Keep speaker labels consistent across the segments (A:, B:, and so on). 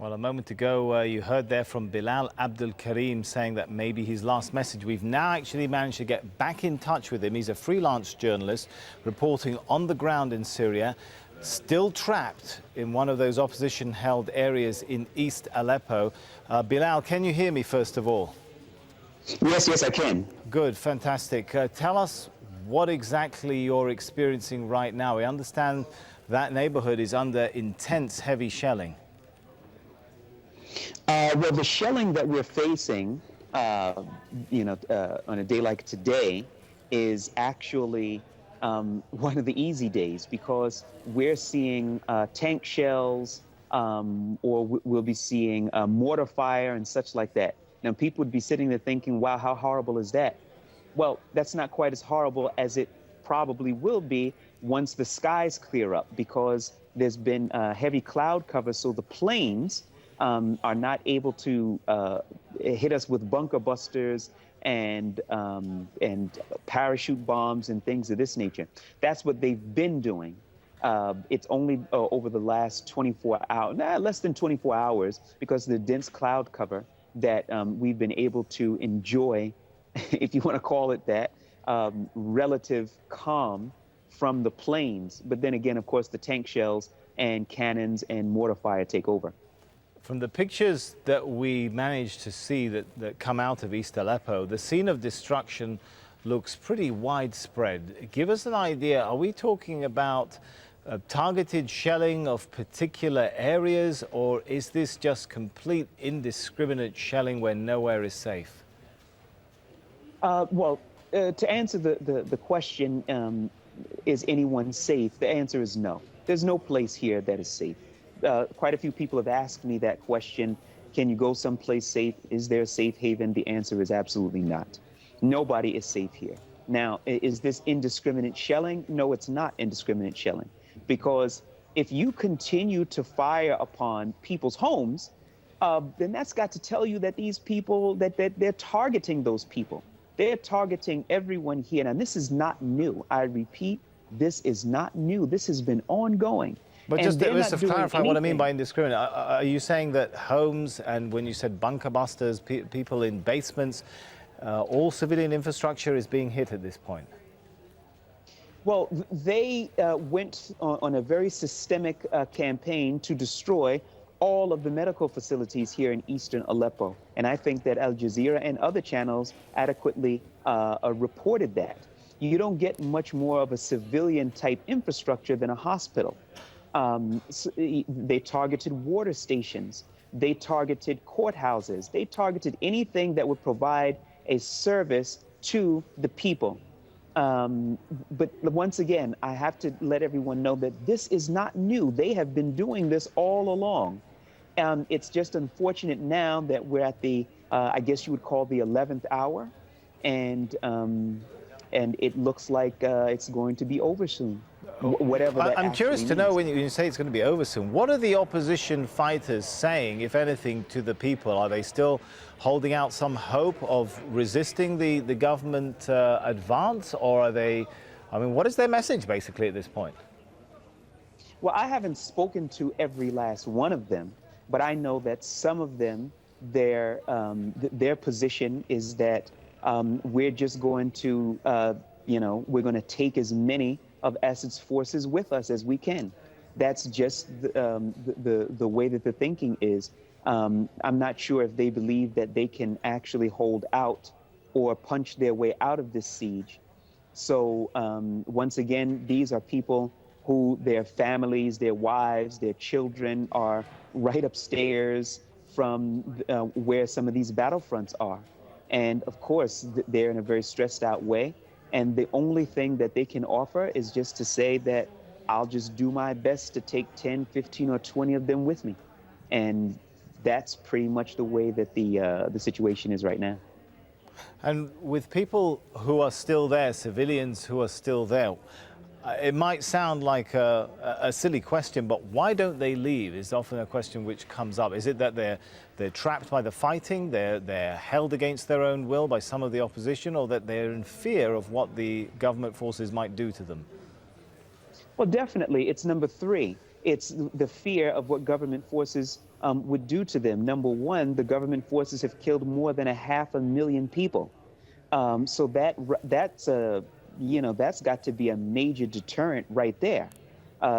A: Well, a moment ago, you heard there from Bilal Abdul Kareem saying that maybe his last message. We've now actually managed to get back in touch with him. He's a freelance journalist reporting on the ground in Syria, still trapped in one of those opposition-held areas in East Aleppo. Bilal, can you hear me, first of all?
B: Yes, I can.
A: Good, fantastic. Tell us what exactly you're experiencing right now. We understand that neighborhood is under intense heavy shelling.
B: Well, the shelling that we're facing, on a day like today, is actually one of the easy days because we're seeing tank shells, or we'll be seeing mortar fire and such like that. Now, people would be sitting there thinking, wow, how horrible is that? Well, that's not quite as horrible as it probably will be once the skies clear up, because there's been heavy cloud cover, so the planes are not able to hit us with bunker busters and parachute bombs and things of this nature. That's what they've been doing. It's only over the last 24 hours, less than 24 hours, because of the dense cloud cover that we've been able to enjoy, if you want to call it that, relative calm from the planes. But then again, of course, the tank shells and cannons and mortar fire take over.
A: From the pictures that we managed to see that come out of East Aleppo, the scene of destruction looks pretty widespread. Give us an idea, are we talking about targeted shelling of particular areas, or is this just complete indiscriminate shelling where nowhere is safe?
B: To answer the question, is anyone safe? The answer is no. There's no place here that is safe. Quite a few people have asked me that question. Can you go someplace safe? Is there a safe haven? The answer is absolutely not. Nobody is safe here. Now, is this indiscriminate shelling? No, it's not indiscriminate shelling. Because if you continue to fire upon people's homes, then that's got to tell you that these people, that they're targeting those people. They're targeting everyone here. Now, this is not new. I repeat, this is not new. This has been ongoing.
A: But just to clarify what I mean by indiscriminate, are you saying that homes, and when you said bunker busters, people in basements, all civilian infrastructure is being hit at this point?
B: Well, they went on a very systemic campaign to destroy all of the medical facilities here in eastern Aleppo. And I think that Al Jazeera and other channels adequately reported that. You don't get much more of a civilian type infrastructure than a hospital. They targeted water stations. They targeted courthouses. They targeted anything that would provide a service to the people. But once again, I have to let everyone know that this is not new. They have been doing this all along. It's just unfortunate now that we're at the, I guess you would call the 11th hour, and it looks like it's going to be over soon. Whatever that
A: I'm curious to
B: means.
A: know, when you say it's going to be over soon, what are the opposition fighters saying, if anything, to the people? Are they still holding out some hope of resisting the government advance, or are they, I mean, what is their message basically at this point?
B: Well, I haven't spoken to every last one of them, but I know that some of them, their position is that we're just going to, we're going to take as many of Assad's forces with us as we can. That's just the way that the thinking is. I'm not sure if they believe that they can actually hold out or punch their way out of this siege. So once again, these are people who their families, their wives, their children are right upstairs from where some of these battlefronts are. And of course, they're in a very stressed out way. And the only thing that they can offer is just to say that I'll just do my best to take 10, 15, or 20 of them with me. And that's pretty much the way that the situation is right now.
A: And with people who are still there, civilians who are still there, it might sound like a silly question, but why don't they leave is often a question which comes up. Is it that they're trapped by the fighting, they're held against their own will by some of the opposition, or that they're in fear of what the government forces might do to them?
B: Well, definitely, it's number three. It's the fear of what government forces would do to them. Number one, the government forces have killed more than 500,000 people. So that's that's got to be a major deterrent right there.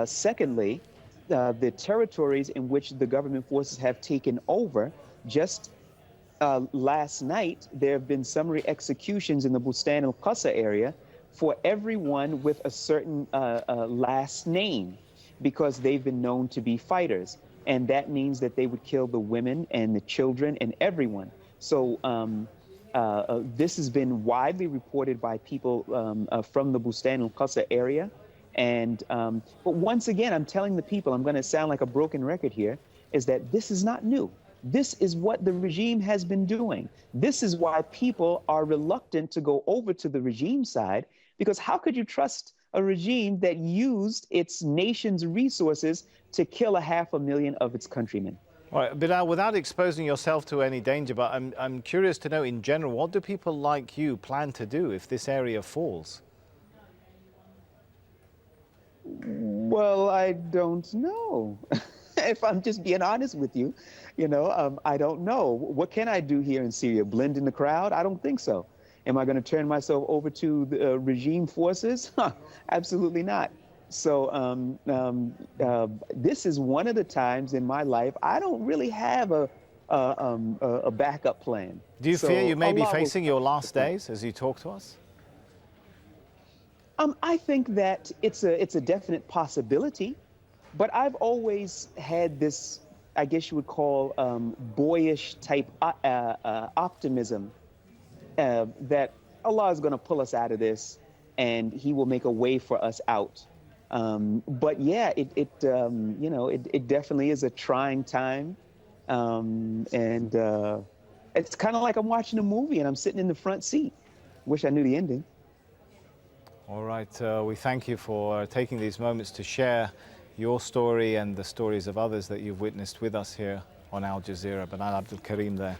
B: Secondly, the territories in which the government forces have taken over, just last night, there have been summary executions in the Bustan al-Qasa area for everyone with a certain last name, because they've been known to be fighters. And that means that they would kill the women and the children and everyone. So this has been widely reported by people from the Bustan al-Qasa area. And but once again, I'm telling the people, I'm going to sound like a broken record here, is that this is not new. This is what the regime has been doing. This is why people are reluctant to go over to the regime side, because how could you trust a regime that used its nation's resources to kill 500,000 of its countrymen?
A: All right, Bilal, without exposing yourself to any danger, but I'm curious to know in general, what do people like you plan to do if this area falls?
B: Well, I don't know. If I'm just being honest with you, I don't know. What can I do here in Syria? Blend in the crowd? I don't think so. Am I going to turn myself over to the regime forces? Absolutely not. So this is one of the times in my life I don't really have a backup plan.
A: Do you fear you may be facing your last days as you talk to us?
B: I think that it's a definite possibility, but I've always had this, I guess you would call, boyish type optimism that Allah is going to pull us out of this and He will make a way for us out. But yeah, it definitely is a trying time, and it's kind of like I'm watching a movie and I'm sitting in the front seat. Wish I knew the ending.
A: All right, we thank you for taking these moments to share your story and the stories of others that you've witnessed with us here on Al Jazeera. Bilal Abdul Kareem there.